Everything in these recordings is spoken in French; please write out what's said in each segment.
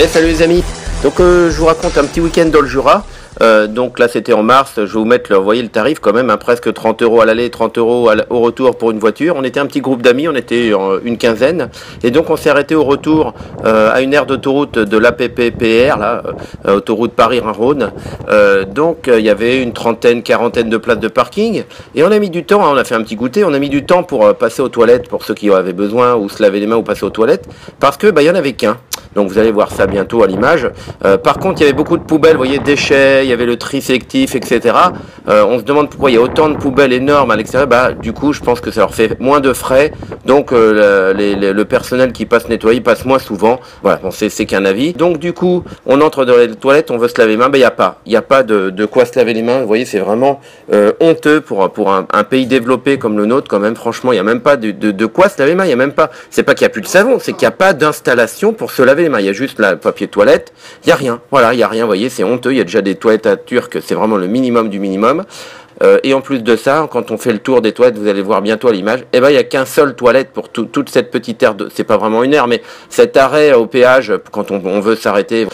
Et salut les amis. Donc je vous raconte un petit week-end dans le Jura. Donc là c'était en mars, je vais vous mettre vous voyez le tarif quand même, hein, presque 30 € à l'aller, 30 € au retour pour une voiture. On était un petit groupe d'amis, on était une quinzaine, et donc on s'est arrêté au retour à une aire d'autoroute de l'APPPR, là, autoroute Paris-Rhône. Donc il y avait une trentaine, quarantaine de places de parking, et on a mis du temps, hein, on a fait un petit goûter, on a mis du temps pour passer aux toilettes, pour ceux qui en avaient besoin, ou se laver les mains ou passer aux toilettes, parce que il y en avait qu'un. Donc vous allez voir ça bientôt à l'image. Par contre, il y avait beaucoup de poubelles, vous voyez, déchets, il y avait le tri sélectif, etc. On se demande pourquoi il y a autant de poubelles énormes à l'extérieur. Du coup, je pense que ça leur fait moins de frais. Donc le personnel qui passe nettoyer passe moins souvent. Voilà, bon, c'est qu'un avis. Donc du coup, on entre dans les toilettes, on veut se laver les mains. Il n'y a pas de quoi se laver les mains. Vous voyez, c'est vraiment honteux pour un pays développé comme le nôtre. Quand même, franchement, il n'y a même pas de quoi se laver les mains. Il y a même pas. C'est pas qu'il n'y a plus de savon, c'est qu'il n'y a pas d'installation pour se laver les mains. Il y a juste le papier toilette. Il n'y a rien. Voilà, il n'y a rien. Vous voyez, c'est honteux. Il y a déjà des toilettes à turc. C'est vraiment le minimum du minimum. Et en plus de ça, quand on fait le tour des toilettes, vous allez voir bientôt à l'image, il n'y a qu'un seul toilette pour toute cette petite aire, c'est pas vraiment une aire, mais cet arrêt au péage, quand on veut s'arrêter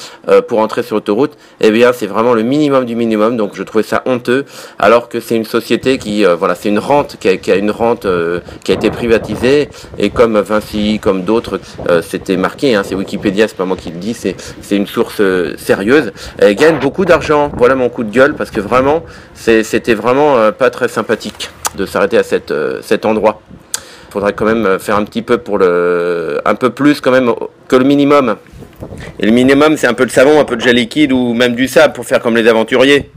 pour entrer sur l'autoroute, c'est vraiment le minimum du minimum, donc je trouvais ça honteux, alors que c'est une société qui, c'est une rente, qui a une rente qui a été privatisée, et comme Vinci, comme d'autres, c'était marqué, hein, c'est Wikipédia, c'est pas moi qui le dis, c'est une source sérieuse, elle gagne beaucoup d'argent, voilà mon coup de gueule, parce que vraiment, c'était vraiment pas très sympathique de s'arrêter à cet endroit. Il faudrait quand même faire un petit peu un peu plus quand même que le minimum. Et le minimum, c'est un peu de savon, un peu de gel liquide ou même du sable pour faire comme les aventuriers.